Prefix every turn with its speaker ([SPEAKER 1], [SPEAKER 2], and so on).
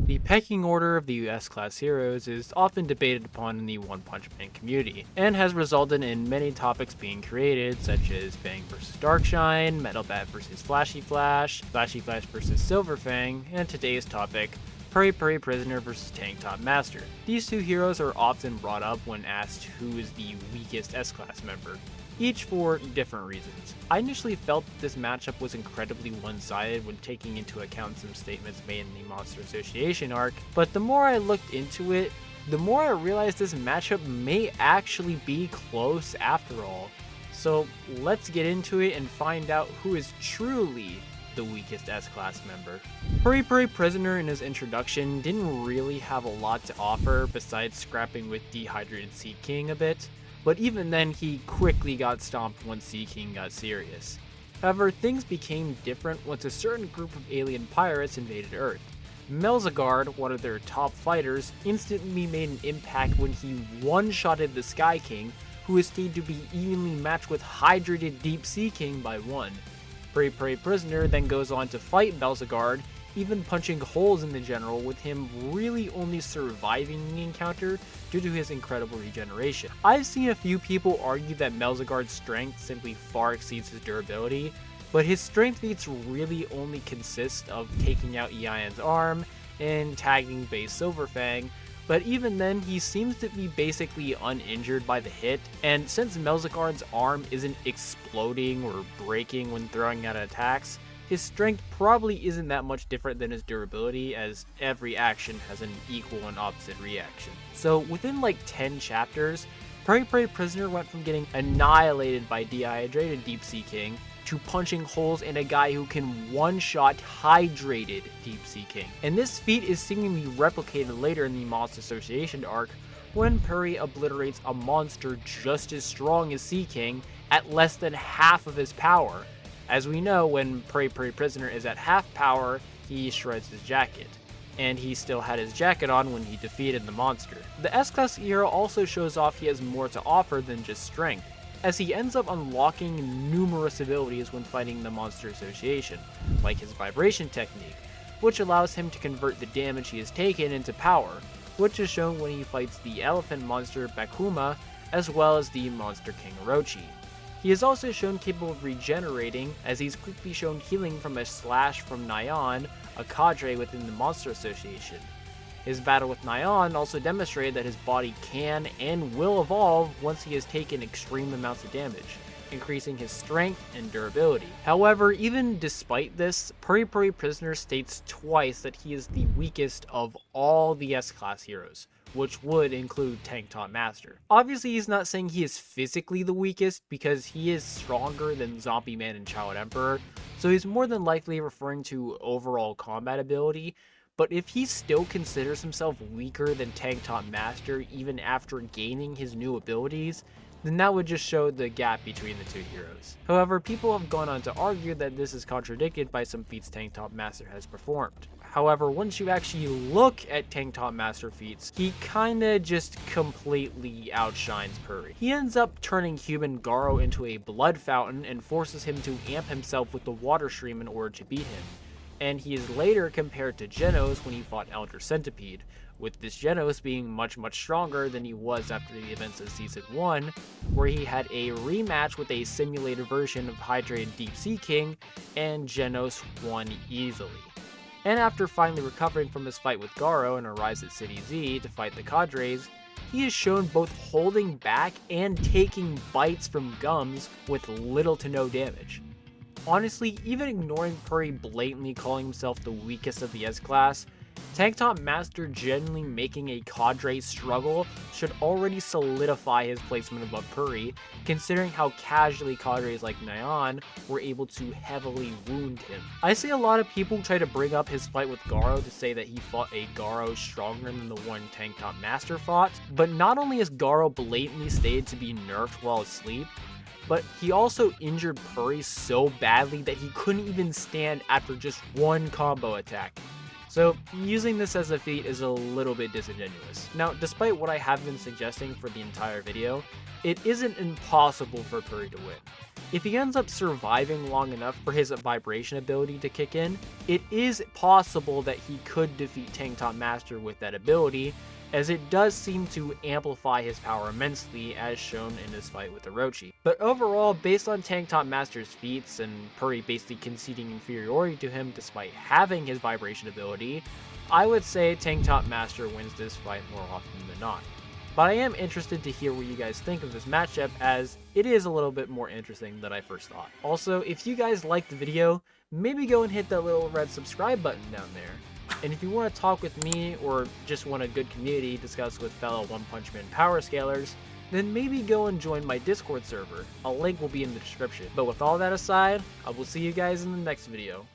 [SPEAKER 1] The pecking order of the S-Class heroes is often debated upon in the One Punch Man community, and has resulted in many topics being created, such as Bang vs Darkshine, Metal Bat vs Flashy Flash, Flashy Flash vs Silver Fang, and today's topic, Puri Puri Prisoner vs Tank Top Master. These two heroes are often brought up when asked who is the weakest S-Class member, each for different reasons. I initially felt that this matchup was incredibly one-sided when taking into account some statements made in the Monster Association arc, but the more I looked into it, the more I realized this matchup may actually be close after all. So let's get into it and find out who is truly the weakest S-Class member. Puri Puri Prisoner in his introduction didn't really have a lot to offer besides scrapping with Dehydrated Sea King a bit, but even then he quickly got stomped once Sea King got serious. However, things became different once a certain group of alien pirates invaded Earth. Melzagard, one of their top fighters, instantly made an impact when he one-shotted the Sky King, who is stated to be evenly matched with Hydrated Deep Sea King by 1. Puri Puri Prisoner then goes on to fight Melzagard, even punching holes in the general, with him really only surviving the encounter due to his incredible regeneration. I've seen a few people argue that Melzagard's strength simply far exceeds his durability, but his strength feats really only consist of taking out Ian's arm and tagging base Silverfang, but even then he seems to be basically uninjured by the hit, and since Melzagard's arm isn't exploding or breaking when throwing out attacks, his strength probably isn't that much different than his durability, as every action has an equal and opposite reaction. So within like 10 chapters, Puri Puri Prisoner went from getting annihilated by Dehydrated Deep Sea King to punching holes in a guy who can one-shot Hydrated Deep Sea King. And this feat is seemingly replicated later in the Monster Association arc, when Puri obliterates a monster just as strong as Sea King at less than half of his power. As we know, when Puri Puri Prisoner is at half power, he shreds his jacket. And he still had his jacket on when he defeated the monster. The S-Class hero also shows off he has more to offer than just strength, as he ends up unlocking numerous abilities when fighting the Monster Association, like his vibration technique, which allows him to convert the damage he has taken into power, which is shown when he fights the elephant monster Bakuma, as well as the monster King Orochi. He is also shown capable of regenerating, as he's quickly shown healing from a slash from Nyan, a cadre within the Monster Association. His battle with Nyan also demonstrated that his body can and will evolve once he has taken extreme amounts of damage, increasing his strength and durability. However, even despite this, Puri Puri Prisoner states twice that he is the weakest of all the S-Class heroes, which would include Tank Top Master. Obviously, he's not saying he is physically the weakest, because he is stronger than Zombie Man and Child Emperor, so he's more than likely referring to overall combat ability. But if he still considers himself weaker than Tank Top Master even after gaining his new abilities, then that would just show the gap between the two heroes. However, people have gone on to argue that this is contradicted by some feats Tank Top Master has performed. However, once you actually look at Tank Top Master feats, he kinda just completely outshines Puri. He ends up turning human Garo into a blood fountain and forces him to amp himself with the water stream in order to beat him. And he is later compared to Genos when he fought Elder Centipede, with this Genos being much stronger than he was after the events of Season 1, where he had a rematch with a simulated version of Hydrated Deep Sea King, and Genos won easily. And after finally recovering from his fight with Garo and a rise at City Z to fight the cadres, he is shown both holding back and taking bites from gums with little to no damage. Honestly, even ignoring Puri blatantly calling himself the weakest of the S-Class, Tank Top Master genuinely making a cadre struggle should already solidify his placement above Puri, considering how casually cadres like Nyan were able to heavily wound him. I see a lot of people try to bring up his fight with Garo to say that he fought a Garo stronger than the one Tank Top Master fought, but not only is Garo blatantly stated to be nerfed while asleep, but he also injured Puri so badly that he couldn't even stand after just one combo attack. So using this as a feat is a little bit disingenuous. Now, despite what I have been suggesting for the entire video, it isn't impossible for Puri to win. If he ends up surviving long enough for his vibration ability to kick in, it is possible that he could defeat Tank Top Master with that ability, as it does seem to amplify his power immensely as shown in his fight with Orochi. But overall, based on Tank Top Master's feats and Puri basically conceding inferiority to him despite having his vibration ability, I would say Tank Top Master wins this fight more often than not. But I am interested to hear what you guys think of this matchup, as it is a little bit more interesting than I first thought. Also, if you guys liked the video, maybe go and hit that little red subscribe button down there. And if you want to talk with me, or just want a good community discuss with fellow One Punch Man power scalers, then maybe go and join my Discord server. A link will be in the description. But with all that aside, I will see you guys in the next video.